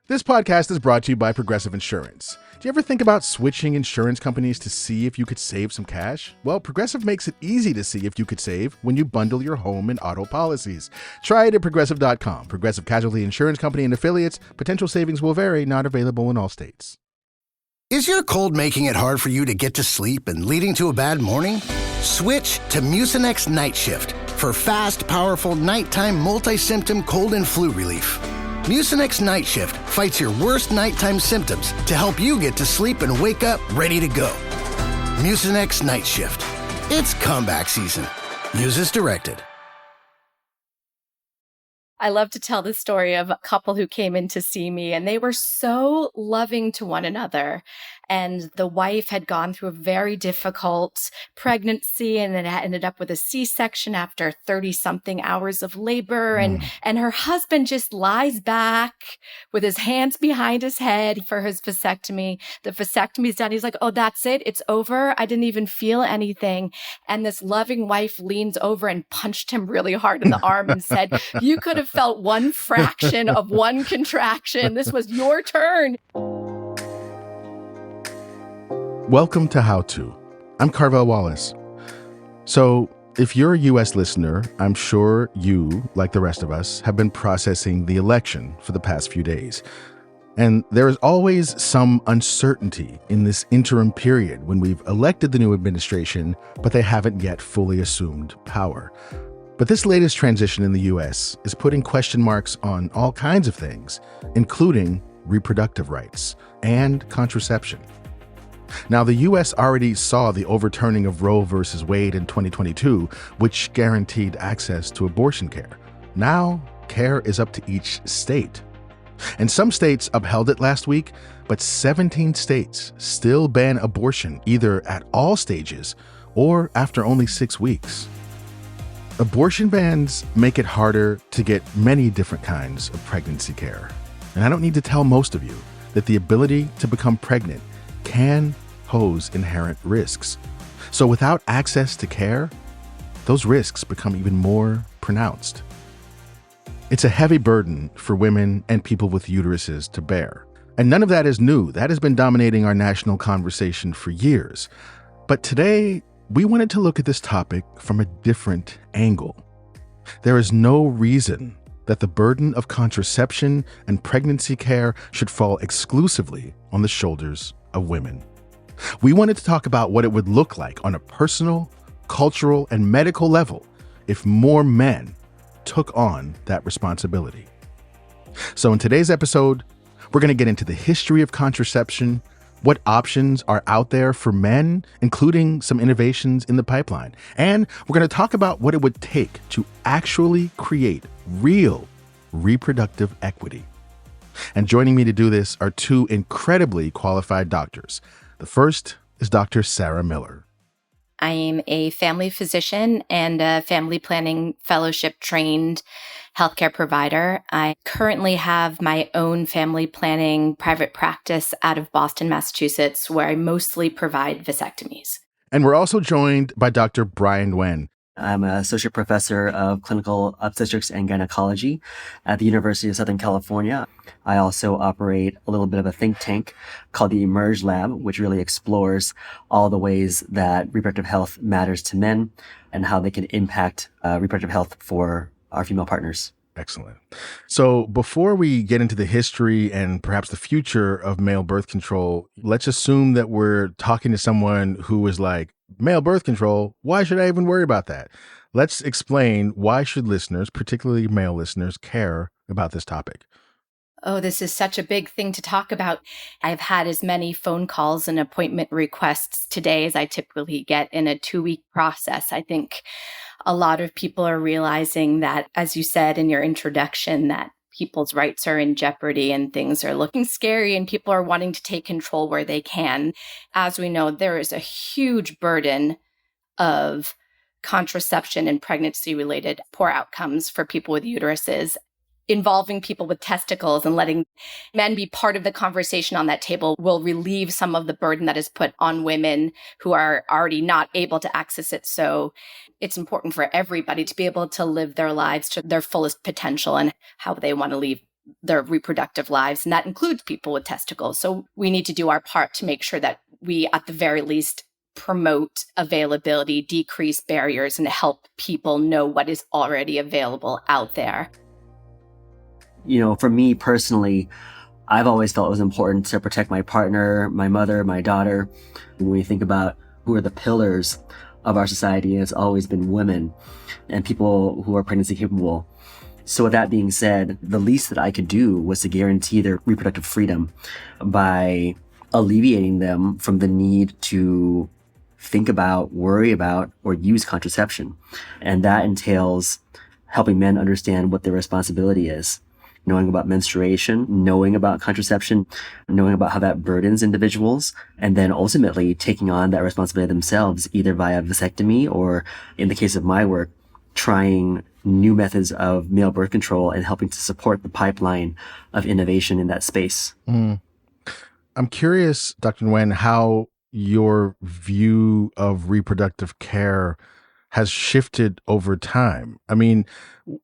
This podcast is brought to you by Progressive Insurance. Do you ever think about switching insurance companies to see if you could save some cash? Well, Progressive makes it easy to see if you could save when you bundle your home and auto policies. Try it at Progressive.com. Progressive Casualty Insurance Company and Affiliates. Potential savings will vary. Not available in all states. Is your cold making it hard for you to get to sleep and leading to a bad morning? Switch to Mucinex Night Shift for fast, powerful, nighttime multi-symptom cold and flu relief. Mucinex Night Shift fights your worst nighttime symptoms to help you get to sleep and wake up ready to go. Mucinex Night Shift. It's comeback season. Use as directed. I love to tell the story of a couple who came in to see me, and they were so loving to one another. And the wife had gone through a very difficult pregnancy and then ended up with a C-section after 30-something hours of labor. And her husband just lies back with his hands behind his head for his vasectomy. The vasectomy's done. He's like, oh, that's it. It's over. I didn't even feel anything. And this loving wife leans over and punched him really hard in the arm and said, you could have felt one fraction of one contraction. This was your turn. Welcome to How To. I'm Carvell Wallace. So, if you're a U.S. listener, I'm sure you, like the rest of us, have been processing the election for the past few days. And there is always some uncertainty in this interim period when we've elected the new administration, but they haven't yet fully assumed power. But this latest transition in the U.S. is putting question marks on all kinds of things, including reproductive rights and contraception. Now, the U.S. already saw the overturning of Roe versus Wade in 2022, which guaranteed access to abortion care. Now, care is up to each state. And some states upheld it last week, but 17 states still ban abortion either at all stages or after only 6 weeks. Abortion bans make it harder to get many different kinds of pregnancy care. And I don't need to tell most of you that the ability to become pregnant can pose inherent risks. So without access to care, those risks become even more pronounced. It's a heavy burden for women and people with uteruses to bear. And none of that is new. That has been dominating our national conversation for years. But today, we wanted to look at this topic from a different angle. There is no reason that the burden of contraception and pregnancy care should fall exclusively on the shoulders of women. We wanted to talk about what it would look like on a personal, cultural, and medical level if more men took on that responsibility. So in today's episode, we're going to get into the history of contraception, what options are out there for men, including some innovations in the pipeline. And we're going to talk about what it would take to actually create real reproductive equity. And joining me to do this are two incredibly qualified doctors. The first is Dr. Sarah Miller. I am a family physician and a family planning fellowship trained healthcare provider. I currently have my own family planning private practice out of Boston, Massachusetts, where I mostly provide vasectomies. And we're also joined by Dr. Brian Nguyen. I'm an associate professor of clinical obstetrics and gynecology at the University of Southern California. I also operate a little bit of a think tank called the Emerge Lab, which really explores all the ways that reproductive health matters to men and how they can impact reproductive health for our female partners. Excellent. So before we get into the history and perhaps the future of male birth control, let's assume that we're talking to someone who is like, male birth control, why should I even worry about that? Let's explain why should listeners, particularly male listeners, care about this topic. Oh, this is such a big thing to talk about. I've had as many phone calls and appointment requests today as I typically get in a 2-week process. I think a lot of people are realizing that, as you said in your introduction, that people's rights are in jeopardy and things are looking scary and people are wanting to take control where they can. As we know, there is a huge burden of contraception and pregnancy-related poor outcomes for people with uteruses. Involving people with testicles and letting men be part of the conversation on that table will relieve some of the burden that is put on women who are already not able to access it. So it's important for everybody to be able to live their lives to their fullest potential and how they want to their reproductive lives. And that includes people with testicles. So we need to do our part to make sure that we, at the very least, promote availability, decrease barriers, and help people know what is already available out there. For me personally, I've always felt it was important to protect my partner, my mother, my daughter. When we think about who are the pillars of our society, it's always been women and people who are pregnancy capable. So with that being said, the least that I could do was to guarantee their reproductive freedom by alleviating them from the need to think about, worry about, or use contraception. And that entails helping men understand what their responsibility is, knowing about menstruation, knowing about contraception, knowing about how that burdens individuals, and then ultimately taking on that responsibility themselves, either via vasectomy or, in the case of my work, trying new methods of male birth control and helping to support the pipeline of innovation in that space. I'm curious, Dr. Nguyen, how your view of reproductive care has shifted over time. I mean,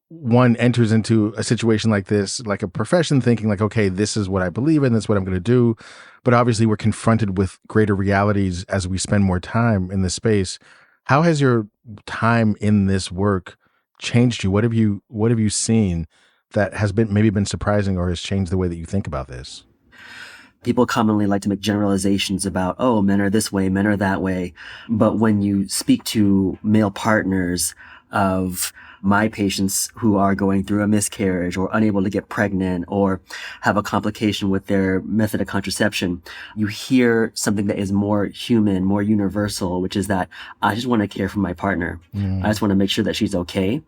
one enters into a situation like this, like a profession, thinking like, okay, this is what I believe in, this is what I'm going to do. But obviously we're confronted with greater realities as we spend more time in this space. How has your time in this work changed you? What have you seen that has been surprising or has changed the way that you think about this? People commonly like to make generalizations about, oh, men are this way, men are that way. But when you speak to male partners of my patients who are going through a miscarriage or unable to get pregnant or have a complication with their method of contraception, you hear something that is more human, more universal, which is that I just want to care for my partner. I just want to make sure that she's okay.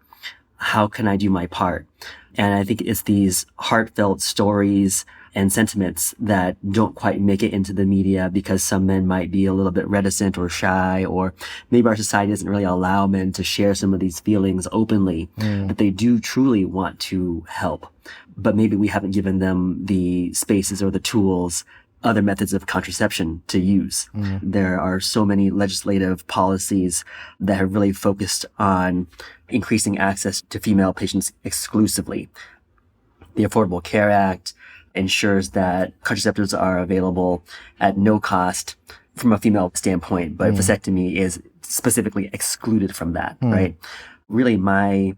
How can I do my part? And I think it's these heartfelt stories and sentiments that don't quite make it into the media because some men might be a little bit reticent or shy, or maybe our society doesn't really allow men to share some of these feelings openly, but they do truly want to help. But maybe we haven't given them the spaces or the tools, other methods of contraception to use. There are so many legislative policies that have really focused on increasing access to female patients exclusively. The Affordable Care Act ensures that contraceptives are available at no cost from a female standpoint, but vasectomy is specifically excluded from that, right? Really, my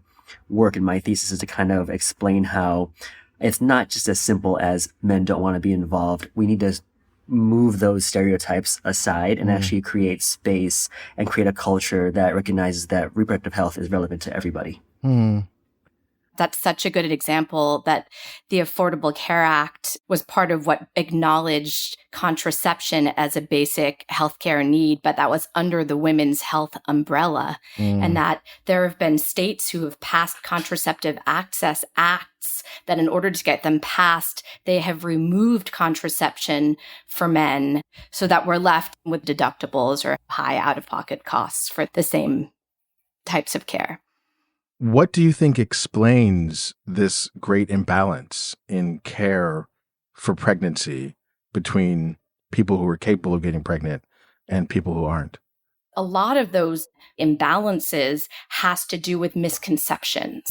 work and my thesis is to kind of explain how it's not just as simple as men don't want to be involved. We need to move those stereotypes aside and actually create space and create a culture that recognizes that reproductive health is relevant to everybody. That's such a good example that the Affordable Care Act was part of what acknowledged contraception as a basic healthcare need, but that was under the women's health umbrella. And that there have been states who have passed contraceptive access acts that in order to get them passed, they have removed contraception for men so that we're left with deductibles or high out-of-pocket costs for the same types of care. What do you think explains this great imbalance in care for pregnancy between people who are capable of getting pregnant and people who aren't? A lot of those imbalances has to do with misconceptions.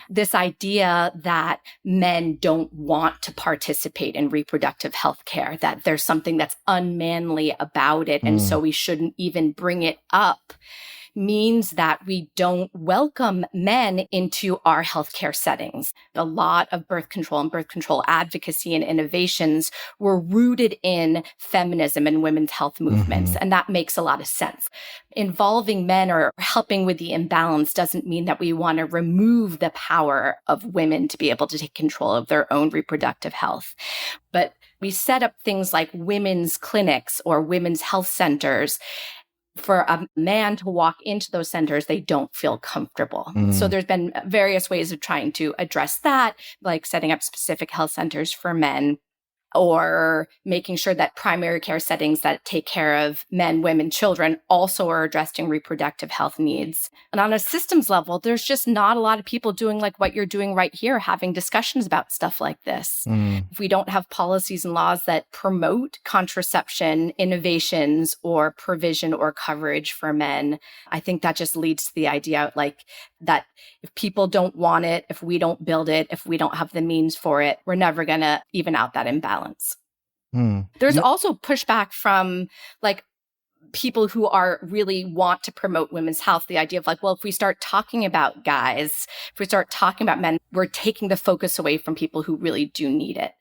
This idea that men don't want to participate in reproductive health care, that there's something that's unmanly about it, and so we shouldn't even bring it up, means that we don't welcome men into our healthcare settings. A lot of birth control and birth control advocacy and innovations were rooted in feminism and women's health movements, and that makes a lot of sense. Involving men or helping with the imbalance doesn't mean that we want to remove the power of women to be able to take control of their own reproductive health. But we set up things like women's clinics or women's health centers. For a man to walk into those centers, they don't feel comfortable. So there's been various ways of trying to address that, like setting up specific health centers for men, or making sure that primary care settings that take care of men, women, children also are addressing reproductive health needs. And on a systems level, there's just not a lot of people doing like what you're doing right here, having discussions about stuff like this. If we don't have policies and laws that promote contraception, innovations, or provision or coverage for men, I think that just leads to the idea like that if people don't want it, if we don't build it, if we don't have the means for it, we're never going to even out that imbalance. There's also pushback from like people who are really want to promote women's health. The idea of like, well, if we start talking about guys, if we start talking about men, we're taking the focus away from people who really do need it.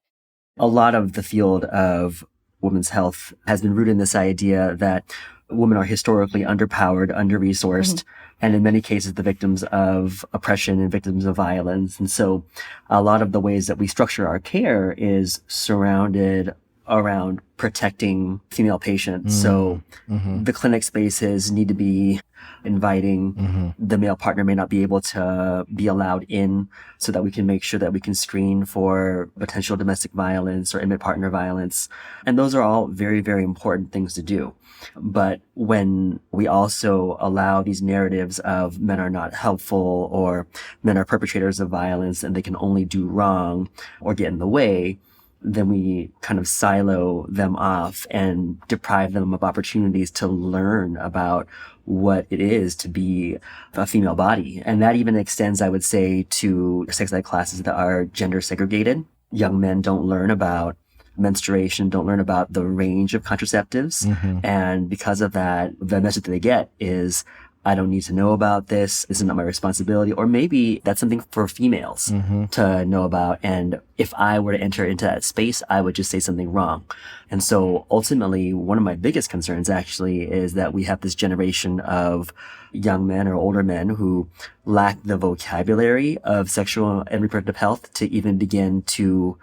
A lot of the field of women's health has been rooted in this idea that women are historically underpowered, under-resourced, and in many cases, the victims of oppression and victims of violence. And so a lot of the ways that we structure our care is surrounded around protecting female patients. So the clinic spaces need to be inviting. The male partner may not be able to be allowed in, so that we can make sure that we can screen for potential domestic violence or intimate partner violence. And those are all very, very important things to do. But when we also allow these narratives of men are not helpful or men are perpetrators of violence and they can only do wrong or get in the way, then we kind of silo them off and deprive them of opportunities to learn about what it is to be a female body. And that even extends, I would say, to sex ed classes that are gender segregated. Young men don't learn about menstruation, don't learn about the range of contraceptives. And because of that, the message that they get is, I don't need to know about this. This is not my responsibility. Or maybe that's something for females to know about. And if I were to enter into that space, I would just say something wrong. And so ultimately, one of my biggest concerns actually is that we have this generation of young men or older men who lack the vocabulary of sexual and reproductive health to even begin to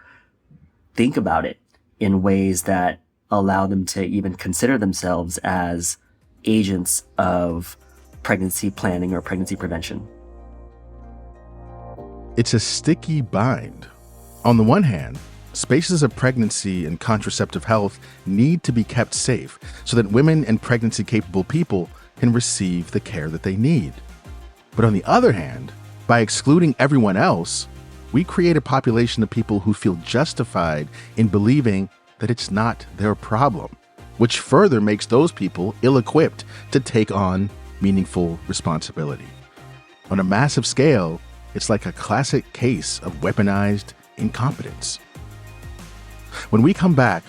think about it in ways that allow them to even consider themselves as agents of pregnancy planning or pregnancy prevention. It's a sticky bind. On the one hand, spaces of pregnancy and contraceptive health need to be kept safe so that women and pregnancy-capable people can receive the care that they need. But on the other hand, by excluding everyone else, we create a population of people who feel justified in believing that it's not their problem, which further makes those people ill-equipped to take on meaningful responsibility. On a massive scale, it's like a classic case of weaponized incompetence. When we come back,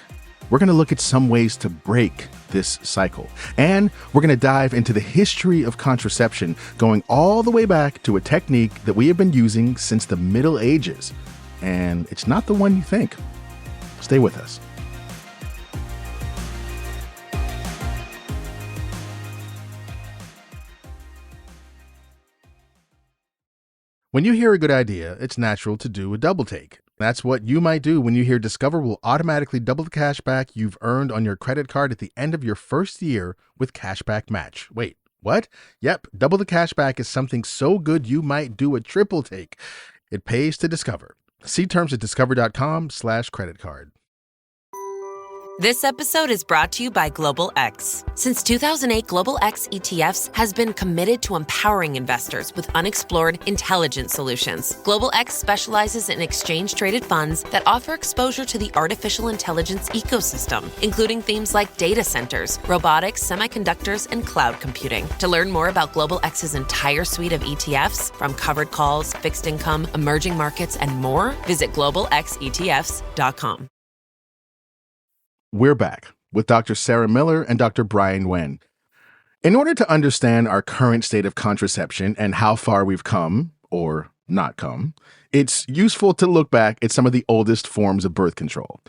we're going to look at some ways to break this cycle. And we're going to dive into the history of contraception, going all the way back to a technique that we have been using since the Middle Ages. And it's not the one you think. Stay with us. When you hear a good idea, it's natural to do a double take. That's what you might do when you hear Discover will automatically double the cash back you've earned on your credit card at the end of your first year with Cashback Match. Wait, what? Yep, double the cash back is something so good you might do a triple take. It pays to Discover. See terms at discover.com/creditcard. This episode is brought to you by Global X. Since 2008, Global X ETFs has been committed to empowering investors with unexplored, intelligent solutions. Global X specializes in exchange-traded funds that offer exposure to the artificial intelligence ecosystem, including themes like data centers, robotics, semiconductors, and cloud computing. To learn more about Global X's entire suite of ETFs, from covered calls, fixed income, emerging markets, and more, visit globalxetfs.com. We're back with Dr. Sarah Miller and Dr. Brian Nguyen. In order to understand our current state of contraception and how far we've come, or not come, it's useful to look back at some of the oldest forms of birth control.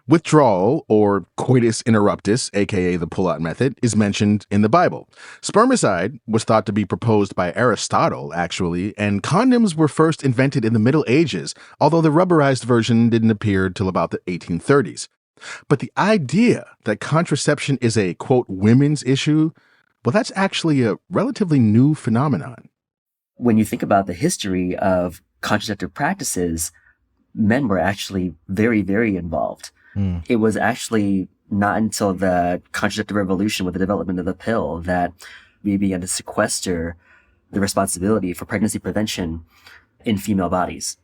Withdrawal, or coitus interruptus, aka the pull-out method, is mentioned in the Bible. Spermicide was thought to be proposed by Aristotle, actually, and condoms were first invented in the Middle Ages, although the rubberized version didn't appear till about the 1830s. But the idea that contraception is a, quote, women's issue, well, that's actually a relatively new phenomenon. When you think about the history of contraceptive practices, men were actually very, very involved. It was actually not until the contraceptive revolution with the development of the pill that we began to sequester the responsibility for pregnancy prevention in female bodies.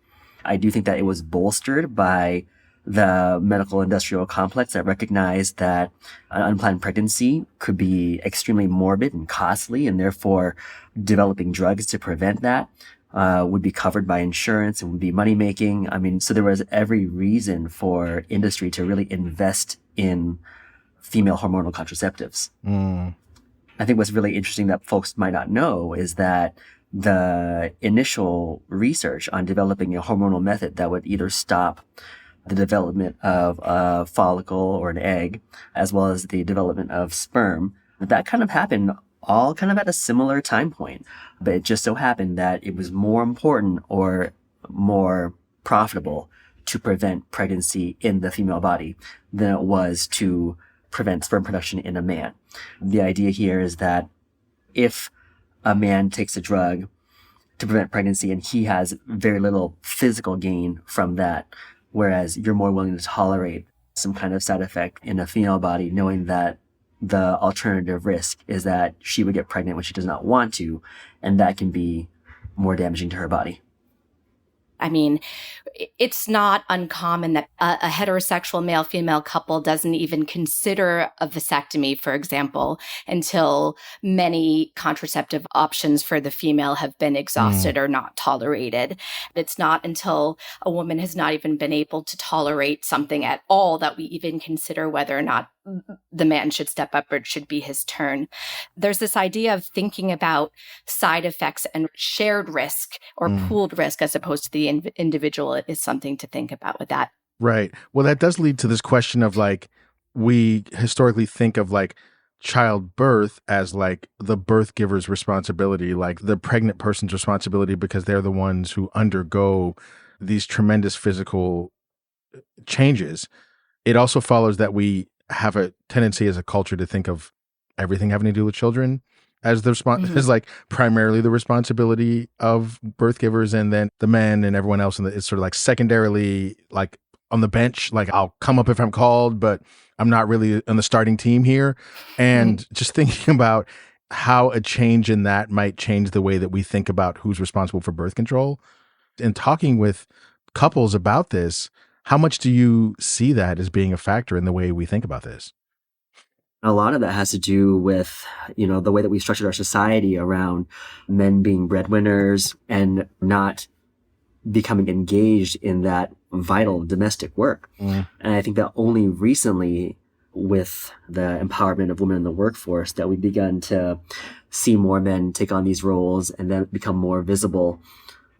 I do think that it was bolstered by the medical industrial complex that recognized that an unplanned pregnancy could be extremely morbid and costly, and therefore developing drugs to prevent that would be covered by insurance and would be money making. I mean, so there was every reason for industry to really invest in female hormonal contraceptives. I think what's really interesting that folks might not know is that the initial research on developing a hormonal method that would either stop the development of a follicle or an egg, as well as the development of sperm, that kind of happened all kind of at a similar time point. But it just so happened that it was more important or more profitable to prevent pregnancy in the female body than it was to prevent sperm production in a man. The idea here is that if a man takes a drug to prevent pregnancy and he has very little physical gain from that, whereas you're more willing to tolerate some kind of side effect in a female body, knowing that the alternative risk is that she would get pregnant when she does not want to, and that can be more damaging to her body. I mean, it's not uncommon that a heterosexual male-female couple doesn't even consider a vasectomy, for example, until many contraceptive options for the female have been exhausted or not tolerated. It's not until a woman has not even been able to tolerate something at all that we even consider whether or not the man should step up or it should be his turn. There's this idea of thinking about side effects and shared risk or pooled risk as opposed to the individual is something to think about with that. Right. Well, that does lead to this question of like, we historically think of like childbirth as like the birth giver's responsibility, like the pregnant person's responsibility, because they're the ones who undergo these tremendous physical changes. It also follows that we have a tendency as a culture to think of everything having to do with children as the as like primarily the responsibility of birth givers, and then the men and everyone else is sort of like secondarily like on the bench, like I'll come up if I'm called, but I'm not really on the starting team here. And just thinking about how a change in that might change the way that we think about who's responsible for birth control. And talking with couples about this, how much do you see that as being a factor in the way we think about this? A lot of that has to do with, the way that we structured our society around men being breadwinners and not becoming engaged in that vital domestic work. And I think that only recently, with the empowerment of women in the workforce, that we've begun to see more men take on these roles and then become more visible.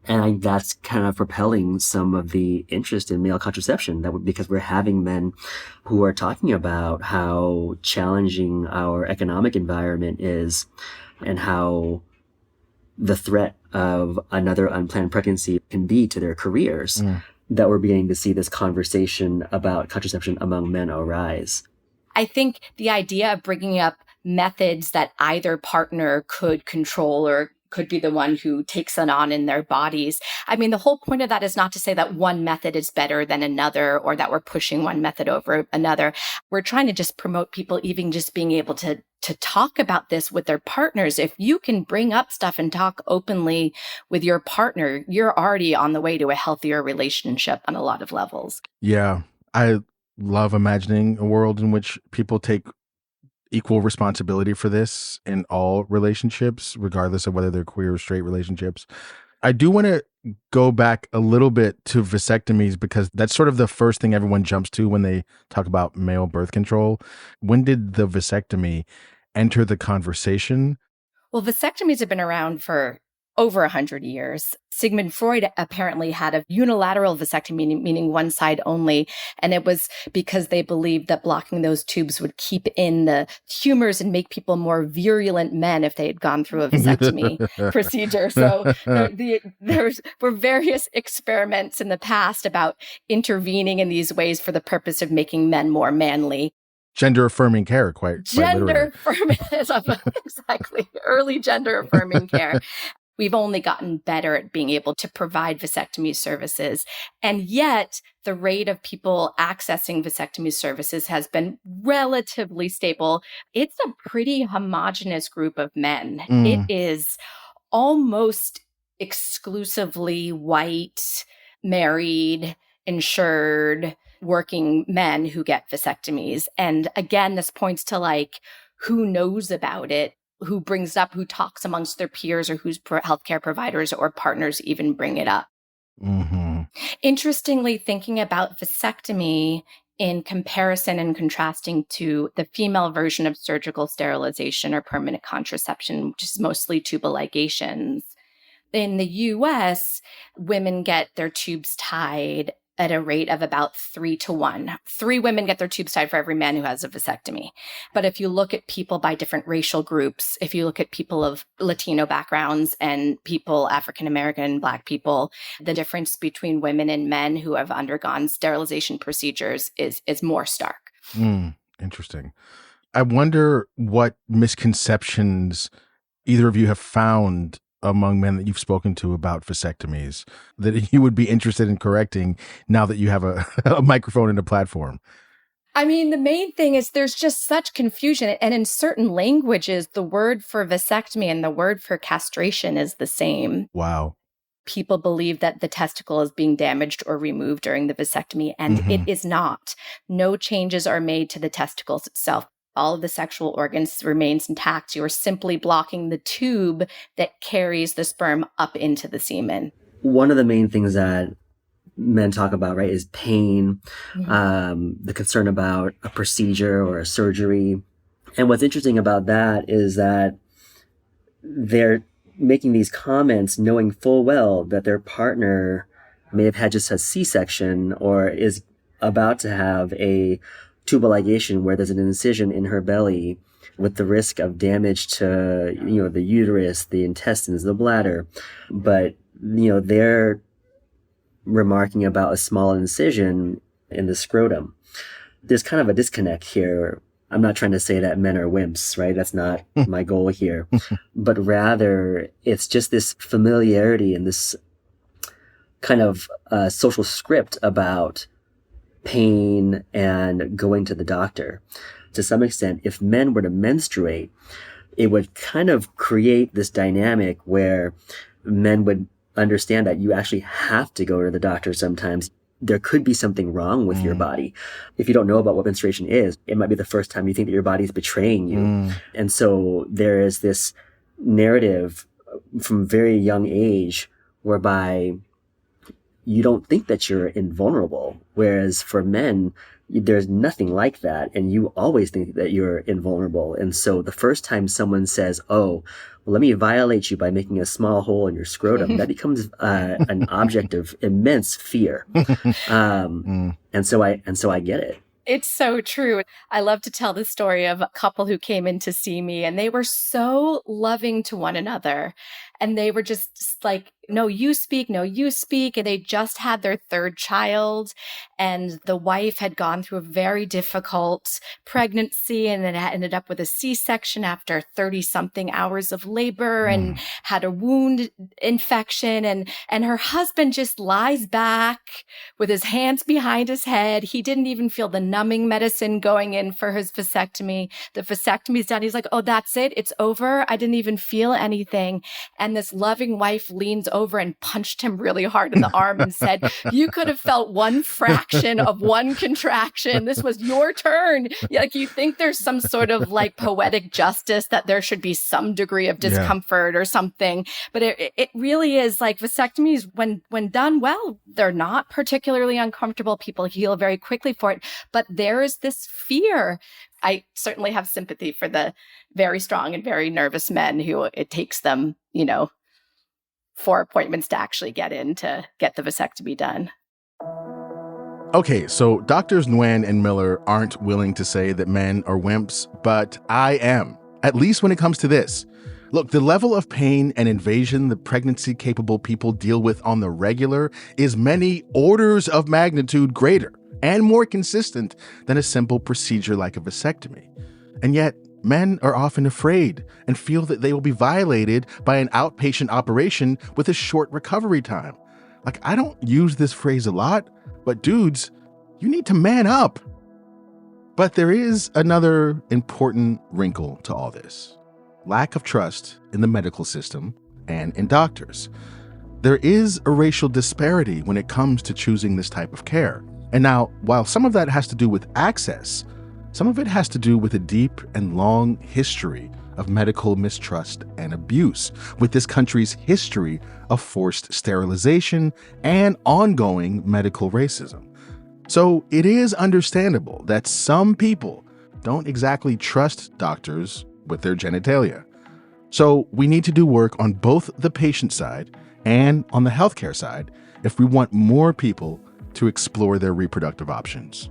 And I think that's kind of propelling some of the interest in male contraception, because we're having men who are talking about how challenging our economic environment is and how the threat of another unplanned pregnancy can be to their careers, that we're beginning to see this conversation about contraception among men arise. I think the idea of bringing up methods that either partner could control or could be the one who takes it on in their bodies. I mean, the whole point of that is not to say that one method is better than another or that we're pushing one method over another. We're trying to just promote people even just being able to talk about this with their partners. If you can bring up stuff and talk openly with your partner, you're already on the way to a healthier relationship on a lot of levels. Yeah. I love imagining a world in which people take equal responsibility for this in all relationships, regardless of whether they're queer or straight relationships. I do want to go back a little bit to vasectomies, because that's sort of the first thing everyone jumps to when they talk about male birth control. When did the vasectomy enter the conversation? Well, vasectomies have been around for over 100 years. Sigmund Freud apparently had a unilateral vasectomy, meaning one side only. And it was because they believed that blocking those tubes would keep in the tumors and make people more virulent men if they had gone through a vasectomy procedure. So there were various experiments in the past about intervening in these ways for the purpose of making men more manly. Gender affirming care, quite gender affirming, exactly. Early gender affirming care. We've only gotten better at being able to provide vasectomy services. And yet the rate of people accessing vasectomy services has been relatively stable. It's a pretty homogenous group of men. It is almost exclusively white, married, insured working men who get vasectomies. And again, this points to like who knows about it, who brings it up, who talks amongst their peers, or whose healthcare providers or partners even bring it up. Mm-hmm. Interestingly, thinking about vasectomy in comparison and contrasting to the female version of surgical sterilization or permanent contraception, which is mostly tubal ligations. In the US, women get their tubes tied at a rate of about 3-to-1. 3 women get their tubes tied for every man who has a vasectomy. But if you look at people by different racial groups, if you look at people of Latino backgrounds and people, African American, Black people, the difference between women and men who have undergone sterilization procedures is more stark. Interesting. I wonder what misconceptions either of you have found among men that you've spoken to about vasectomies that you would be interested in correcting now that you have a microphone and a platform? I mean, the main thing is there's just such confusion. And in certain languages, the word for vasectomy and the word for castration is the same. Wow. People believe that the testicle is being damaged or removed during the vasectomy, and it is not. No changes are made to the testicles itself. All of the sexual organs remains intact. You are simply blocking the tube that carries the sperm up into the semen. One of the main things that men talk about, right, is pain, the concern about a procedure or a surgery. And what's interesting about that is that they're making these comments knowing full well that their partner may have had just a C-section or is about to have a tubal ligation where there's an incision in her belly with the risk of damage to, the uterus, the intestines, the bladder. But, they're remarking about a small incision in the scrotum. There's kind of a disconnect here. I'm not trying to say that men are wimps, right? That's not my goal here. But rather, it's just this familiarity and this kind of social script about pain and going to the doctor. To some extent, if men were to menstruate, it would kind of create this dynamic where men would understand that you actually have to go to the doctor sometimes. There could be something wrong with your body. If you don't know about what menstruation is, it might be the first time you think that your body is betraying you. And so there is this narrative from a very young age whereby you don't think that you're invulnerable. Whereas for men, there's nothing like that. And you always think that you're invulnerable. And so the first time someone says, oh, well, let me violate you by making a small hole in your scrotum, that becomes an object of immense fear. And so I get it. It's so true. I love to tell the story of a couple who came in to see me, and they were so loving to one another. And they were just like, no, you speak, no, you speak. And they just had their 3rd child. And the wife had gone through a very difficult pregnancy and then ended up with a C-section after 30-something hours of labor and had a wound infection. And her husband just lies back with his hands behind his head. He didn't even feel the numbing medicine going in for his vasectomy. The vasectomy's done. He's like, oh, that's it. It's over. I didn't even feel anything. And this loving wife leans over and punched him really hard in the arm and said, you could have felt one fraction of one contraction. This was your turn. Like, you think there's some sort of like poetic justice that there should be some degree of discomfort or something. But it really is like vasectomies, when done well, they're not particularly uncomfortable. People heal very quickly for it. But there is this fear. I certainly have sympathy for the very strong and very nervous men who it takes them, 4 appointments to actually get in to get the vasectomy done. Okay, so Doctors Nguyen and Miller aren't willing to say that men are wimps, but I am, at least when it comes to this. Look, the level of pain and invasion that pregnancy-capable people deal with on the regular is many orders of magnitude greater and more consistent than a simple procedure like a vasectomy. And yet, men are often afraid and feel that they will be violated by an outpatient operation with a short recovery time. Like, I don't use this phrase a lot, but dudes, you need to man up. But there is another important wrinkle to all this: lack of trust in the medical system and in doctors. There is a racial disparity when it comes to choosing this type of care. And now, while some of that has to do with access, some of it has to do with a deep and long history of medical mistrust and abuse, with this country's history of forced sterilization and ongoing medical racism. So it is understandable that some people don't exactly trust doctors with their genitalia. So we need to do work on both the patient side and on the healthcare side if we want more people to explore their reproductive options.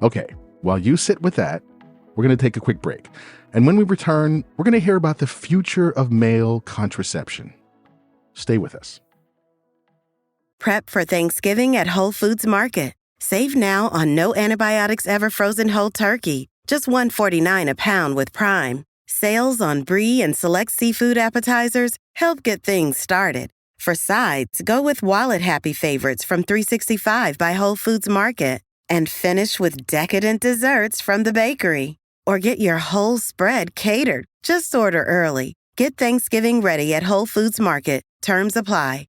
Okay, while you sit with that, we're going to take a quick break. And when we return, we're going to hear about the future of male contraception. Stay with us. Prep for Thanksgiving at Whole Foods Market. Save now on no antibiotics ever frozen whole turkey, just $1.49 a pound with Prime. Sales on brie and select seafood appetizers help get things started. For sides, go with wallet-happy favorites from 365 by Whole Foods Market. And finish with decadent desserts from the bakery. Or get your whole spread catered. Just order early. Get Thanksgiving ready at Whole Foods Market. Terms apply.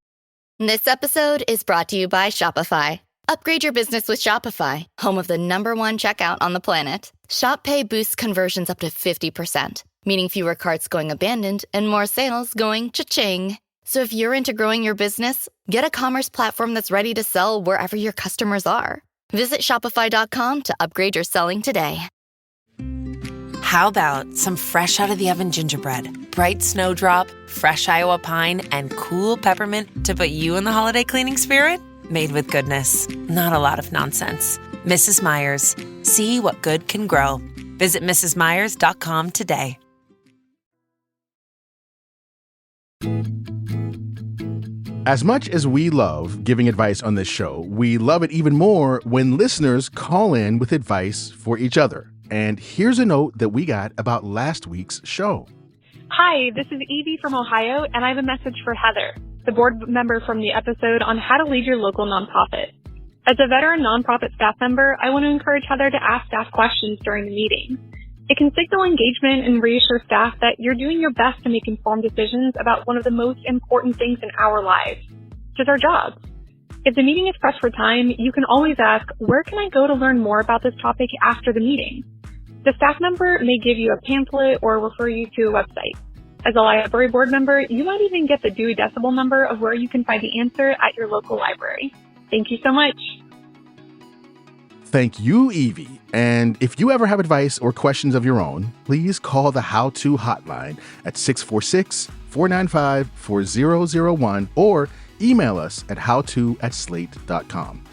This episode is brought to you by Shopify. Upgrade your business with Shopify, home of the #1 checkout on the planet. Shop Pay boosts conversions up to 50%, meaning fewer carts going abandoned and more sales going cha-ching. So if you're into growing your business, get a commerce platform that's ready to sell wherever your customers are. Visit shopify.com to upgrade your selling today. How about some fresh out of the oven gingerbread, bright snowdrop, fresh Iowa pine, and cool peppermint to put you in the holiday cleaning spirit? Made with goodness, not a lot of nonsense. Mrs. Meyer's. See what good can grow. Visit mrsmeyers.com today. As much as we love giving advice on this show, we love it even more when listeners call in with advice for each other. And here's a note that we got about last week's show. Hi, this is Evie from Ohio, and I have a message for Heather, the board member from the episode on how to lead your local nonprofit. As a veteran nonprofit staff member, I want to encourage Heather to ask staff questions during the meeting. It can signal engagement and reassure staff that you're doing your best to make informed decisions about one of the most important things in our lives, which is our jobs. If the meeting is pressed for time, you can always ask, where can I go to learn more about this topic after the meeting? The staff member may give you a pamphlet or refer you to a website. As a library board member, you might even get the Dewey Decibel number of where you can find the answer at your local library. Thank you so much. Thank you, Evie. And if you ever have advice or questions of your own, please call the How To hotline at 646-495-4001 or email us at howto@slate.com.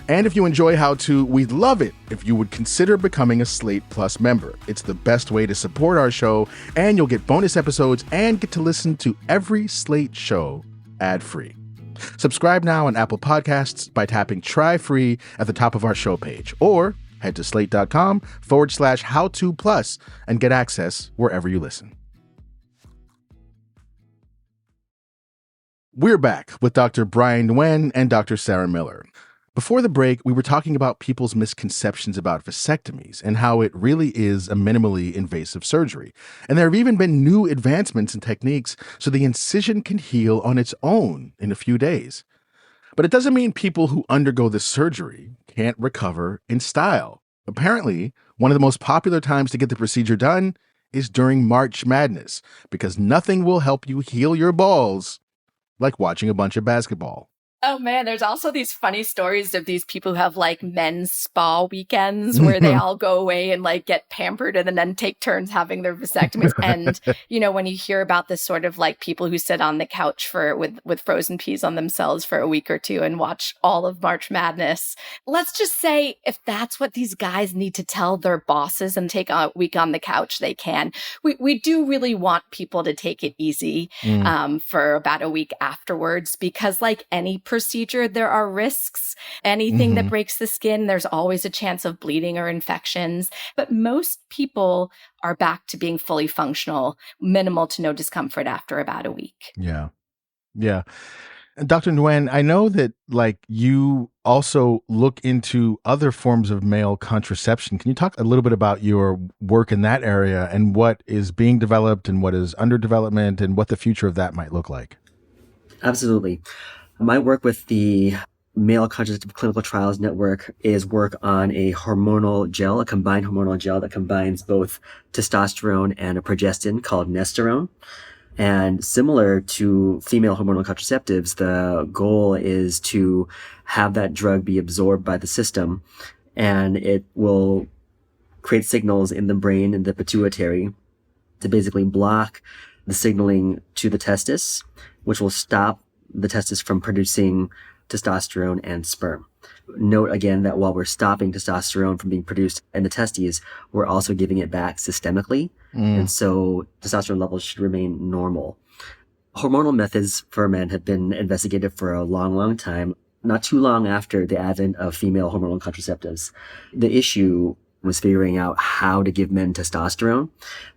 And if you enjoy How To, we'd love it if you would consider becoming a Slate Plus member. It's the best way to support our show, and you'll get bonus episodes and get to listen to every Slate show ad-free. Subscribe now on Apple Podcasts by tapping Try Free at the top of our show page, or head to slate.com/howto+ and get access wherever you listen. We're back with Dr. Brian Nguyen and Dr. Sarah Miller. Before the break, we were talking about people's misconceptions about vasectomies and how it really is a minimally invasive surgery. And there have even been new advancements in techniques so the incision can heal on its own in a few days. But it doesn't mean people who undergo this surgery can't recover in style. Apparently, one of the most popular times to get the procedure done is during March Madness, because nothing will help you heal your balls like watching a bunch of basketball. Oh man, there's also these funny stories of these people who have like men's spa weekends where they all go away and like get pampered and then take turns having their vasectomies. And, you know, when you hear about this sort of like people who sit on the couch with frozen peas on themselves for a week or two and watch all of March Madness, let's just say if that's what these guys need to tell their bosses and take a week on the couch, they can. We do really want people to take it easy for about a week afterwards, because like any procedure, there are risks. Anything that breaks the skin, there's always a chance of bleeding or infections. But most people are back to being fully functional, minimal to no discomfort after about a week. Yeah. Yeah. And Dr. Nguyen, I know that like you also look into other forms of male contraception. Can you talk a little bit about your work in that area and what is being developed and what is under development and what the future of that might look like? Absolutely. My work with the Male-Contraceptive Clinical Trials Network is work on a hormonal gel, a combined hormonal gel that combines both testosterone and a progestin called Nesterone. And similar to female hormonal contraceptives, the goal is to have that drug be absorbed by the system, and it will create signals in the brain and the pituitary to basically block the signaling to the testis, which will stop the testis from producing testosterone and sperm. Note again that while we're stopping testosterone from being produced in the testes, we're also giving it back systemically. And so testosterone levels should remain normal. Hormonal methods for men have been investigated for a long, long time, not too long after the advent of female hormonal contraceptives. The issue was figuring out how to give men testosterone.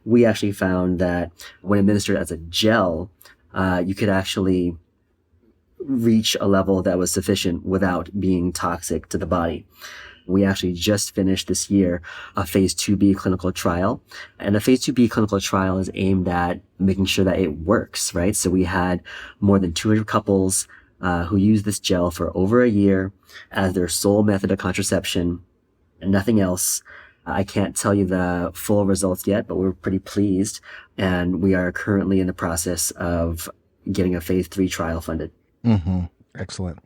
We actually found that when administered as a gel, you could actually reach a level that was sufficient without being toxic to the body. We actually just finished this year a phase 2B clinical trial. And a phase 2B clinical trial is aimed at making sure that it works, right? So we had more than 200 couples who used this gel for over a year as their sole method of contraception and nothing else. I can't tell you the full results yet, but we're pretty pleased. And we are currently in the process of getting a phase 3 trial funded. Mm-hmm. Excellent.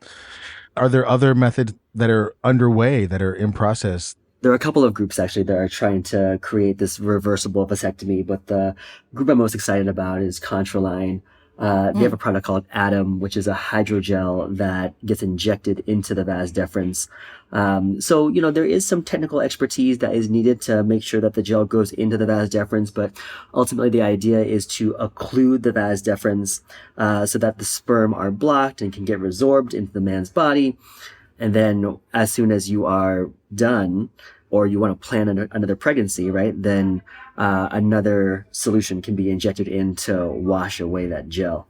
Are there other methods that are underway, that are in process? There are a couple of groups actually that are trying to create this reversible vasectomy, but the group I'm most excited about is Contraline. They have a product called Atom, which is a hydrogel that gets injected into the vas deferens. So, there is some technical expertise that is needed to make sure that the gel goes into the vas deferens, but ultimately the idea is to occlude the vas deferens so that the sperm are blocked and can get resorbed into the man's body. And then as soon as you are done, or you want to plan another pregnancy, right, then another solution can be injected in to wash away that gel.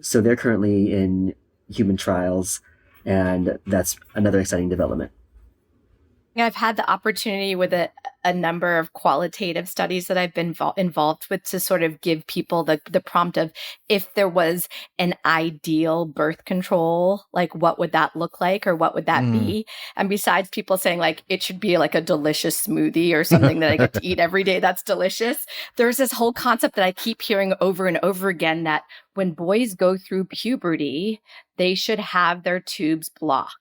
So they're currently in human trials, and that's another exciting development. I've had the opportunity with a number of qualitative studies that I've been involved with to sort of give people the prompt of, if there was an ideal birth control, like what would that look like, or what would that be? And besides people saying like, it should be like a delicious smoothie or something that I get to eat every day that's delicious, there's this whole concept that I keep hearing over and over again that when boys go through puberty, they should have their tubes blocked.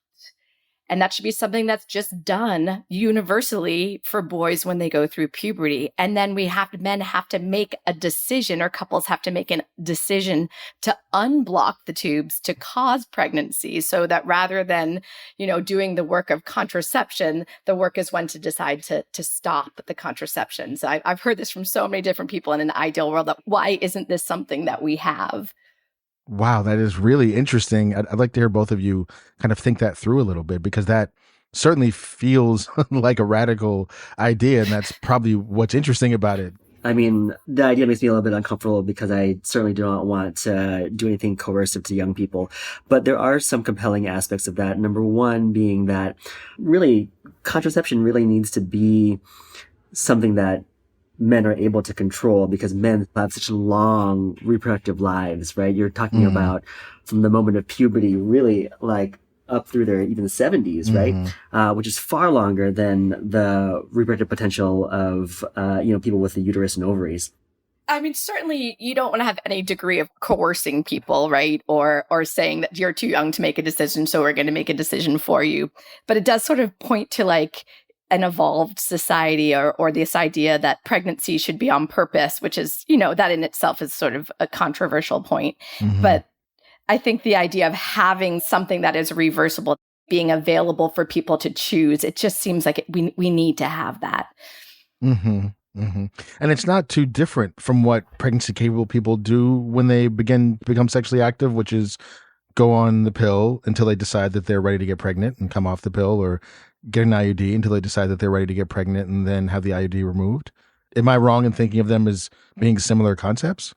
And that should be something that's just done universally for boys when they go through puberty. And then men have to make a decision, or couples have to make a decision to unblock the tubes to cause pregnancy, so that rather than, doing the work of contraception, the work is when to decide to stop the contraception. So I've heard this from so many different people in an ideal world, that why isn't this something that we have? Wow, that is really interesting. I'd like to hear both of you kind of think that through a little bit, because that certainly feels like a radical idea, and that's probably what's interesting about it. I mean, the idea makes me a little bit uncomfortable because I certainly do not want to do anything coercive to young people. But there are some compelling aspects of that. Number one being that really contraception really needs to be something that men are able to control, because men have such long reproductive lives, right? You're talking about from the moment of puberty, really like up through their even 70s, right? Which is far longer than the reproductive potential of, people with the uterus and ovaries. I mean, certainly you don't want to have any degree of coercing people, right? Or saying that you're too young to make a decision, so we're going to make a decision for you. But it does sort of point to like an evolved society, or this idea that pregnancy should be on purpose, which is, that in itself is sort of a controversial point. But I think the idea of having something that is reversible being available for people to choose, it just seems like we need to have that. And it's not too different from what pregnancy-capable people do when they become sexually active, which is go on the pill until they decide that they're ready to get pregnant and come off the pill, or get an IUD until they decide that they're ready to get pregnant and then have the IUD removed. Am I wrong in thinking of them as being similar concepts?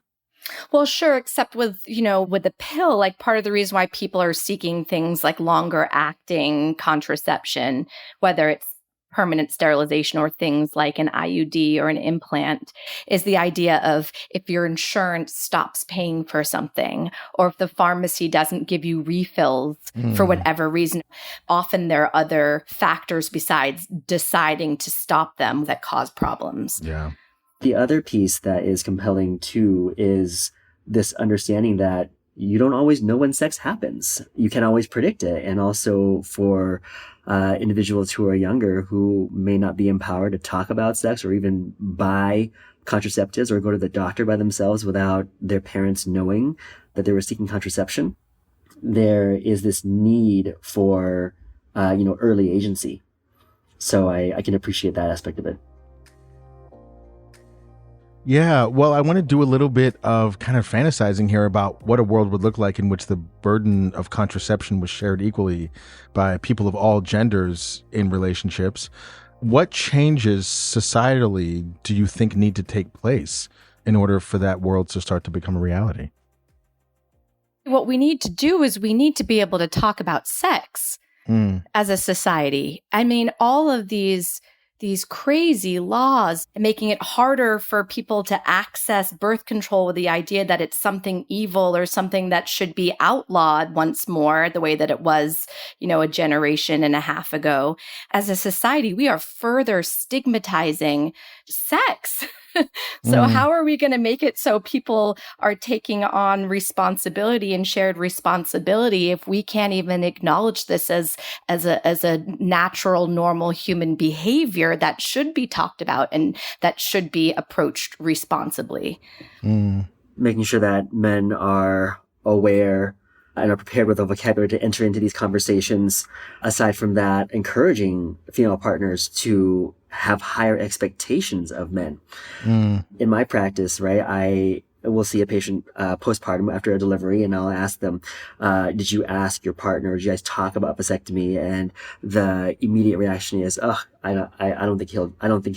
Well, sure, except with the pill, like part of the reason why people are seeking things like longer acting contraception, whether it's permanent sterilization or things like an IUD or an implant is the idea of if your insurance stops paying for something, or if the pharmacy doesn't give you refills for whatever reason, often there are other factors besides deciding to stop them that cause problems. Yeah. The other piece that is compelling too is this understanding that you don't always know when sex happens. You can't always predict it. And also for individuals who are younger who may not be empowered to talk about sex or even buy contraceptives or go to the doctor by themselves without their parents knowing that they were seeking contraception, there is this need for, early agency. So I can appreciate that aspect of it. Yeah, well, I want to do a little bit of kind of fantasizing here about what a world would look like in which the burden of contraception was shared equally by people of all genders in relationships. What changes societally do you think need to take place in order for that world to start to become a reality? What we need to do is we need to be able to talk about sex as a society. I mean, all of these crazy laws making it harder for people to access birth control with the idea that it's something evil or something that should be outlawed once more, the way that it was, a generation and a half ago. As a society, we are further stigmatizing sex. So how are we going to make it so people are taking on responsibility and shared responsibility if we can't even acknowledge this as a natural, normal human behavior that should be talked about and that should be approached responsibly? Making sure that men are aware and are prepared with a vocabulary to enter into these conversations. Aside from that, encouraging female partners to have higher expectations of men. In my practice, right, I will see a patient postpartum after a delivery, and I'll ask them, did you ask your partner, did you guys talk about vasectomy? And the immediate reaction is, I don't think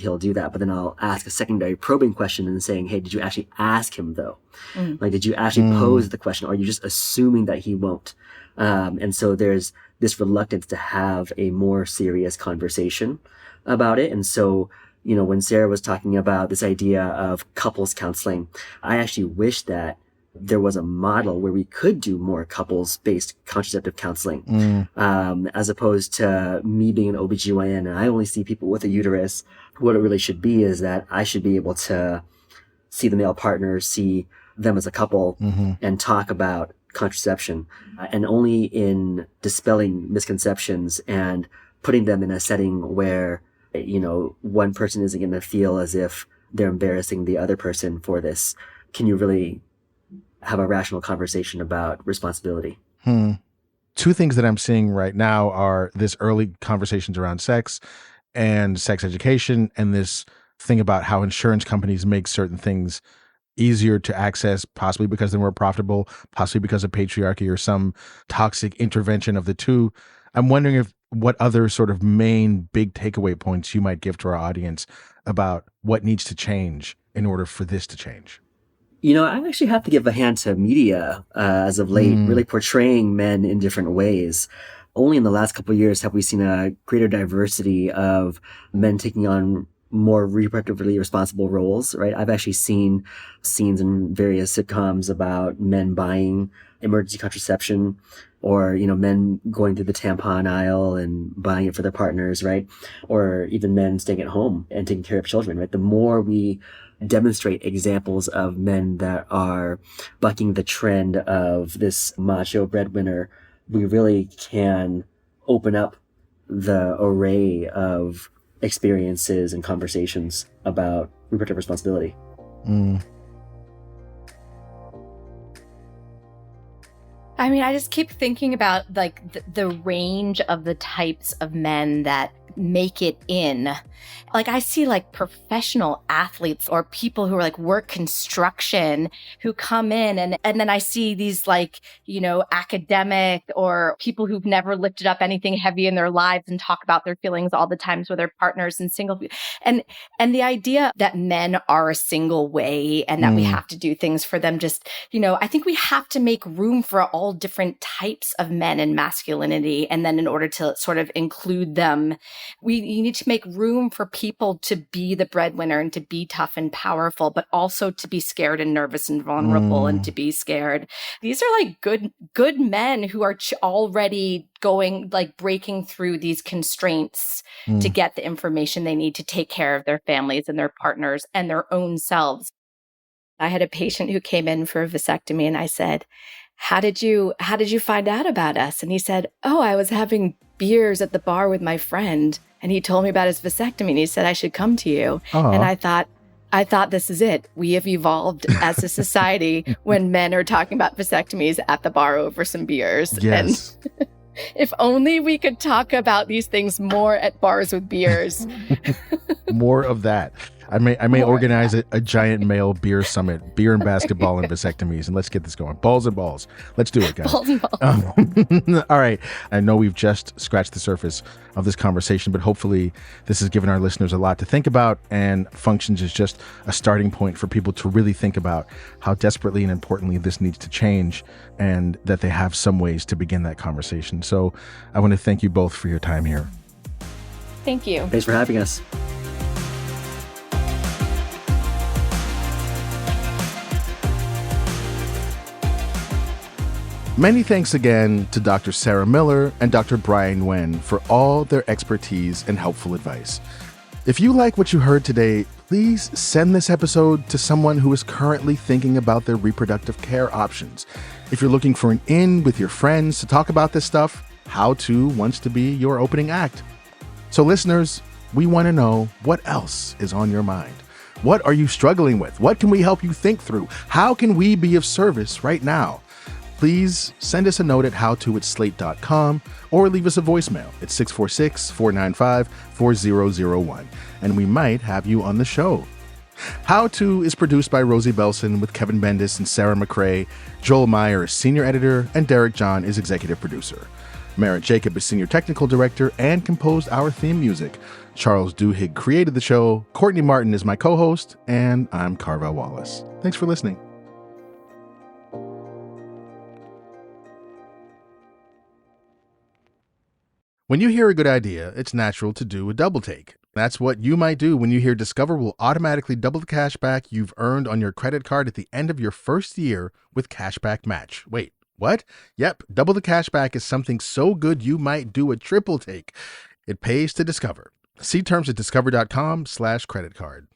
he'll do that. But then I'll ask a secondary probing question and saying, hey, did you actually ask him though? Like, did you actually pose the question, or are you just assuming that he won't? And so there's this reluctance to have a more serious conversation about it. And so, when Sarah was talking about this idea of couples counseling, I actually wish that there was a model where we could do more couples-based contraceptive counseling, as opposed to me being an OBGYN and I only see people with a uterus. What it really should be is that I should be able to see the male partner, see them as a couple, and talk about contraception. And only in dispelling misconceptions and putting them in a setting where one person isn't going to feel as if they're embarrassing the other person for this, can you really have a rational conversation about responsibility? Two things that I'm seeing right now are this early conversations around sex and sex education, and this thing about how insurance companies make certain things easier to access, possibly because they're more profitable, possibly because of patriarchy or some toxic intervention of the two. I'm wondering what other sort of main big takeaway points you might give to our audience about what needs to change in order for this to change. I actually have to give a hand to media as of late, really portraying men in different ways. Only in the last couple of years have we seen a greater diversity of men taking on more reproductively responsible roles, right? I've actually seen scenes in various sitcoms about men buying emergency contraception, or, men going through the tampon aisle and buying it for their partners, right? Or even men staying at home and taking care of children, right? The more we demonstrate examples of men that are bucking the trend of this macho breadwinner, we really can open up the array of experiences and conversations about reproductive responsibility. I mean, I just keep thinking about the range of the types of men that make it in. Like, I see professional athletes or people who are work construction who come in and then I see these academic or people who've never lifted up anything heavy in their lives and talk about their feelings all the times with their partners and single. And the idea that men are a single way and that we have to do things for them, just, I think we have to make room for all different types of men and masculinity. And then in order to sort of include them You need to make room for people to be the breadwinner and to be tough and powerful, but also to be scared and nervous and vulnerable and to be scared. These are like good men who are already going, like breaking through these constraints to get the information they need to take care of their families and their partners and their own selves. I had a patient who came in for a vasectomy and I said, how did you find out about us? And he said, oh, I was having beers at the bar with my friend and he told me about his vasectomy and he said I should come to you. And I thought this is it. We have evolved as a society when men are talking about vasectomies at the bar over some beers. Yes. And if only we could talk about these things more at bars with beers. More of that. I may organize a giant male beer summit, beer and basketball and vasectomies, and let's get this going. Balls and balls. Let's do it, guys. Balls and balls. All right. I know we've just scratched the surface of this conversation, but hopefully this has given our listeners a lot to think about and functions as just a starting point for people to really think about how desperately and importantly this needs to change and that they have some ways to begin that conversation. So I want to thank you both for your time here. Thank you. Thanks for having us. Many thanks again to Dr. Sarah Miller and Dr. Brian Nguyen for all their expertise and helpful advice. If you like what you heard today, please send this episode to someone who is currently thinking about their reproductive care options. If you're looking for an in with your friends to talk about this stuff, How To wants to be your opening act. So listeners, we want to know what else is on your mind. What are you struggling with? What can we help you think through? How can we be of service right now? Please send us a note at howto@slate.com or leave us a voicemail at 646-495-4001, and we might have you on the show. How To is produced by Rosie Belson with Kevin Bendis and Sarah McRae. Joel Meyer is senior editor, and Derek John is executive producer. Merritt Jacob is senior technical director and composed our theme music. Charles Duhigg created the show. Courtney Martin is my co-host, and I'm Carvell Wallace. Thanks for listening. When you hear a good idea, it's natural to do a double take. That's what you might do when you hear Discover will automatically double the cash back you've earned on your credit card at the end of your first year with Cashback Match. Wait, what? Yep, double the cash back is something so good you might do a triple take. It pays to Discover. See terms at discover.com/creditcard.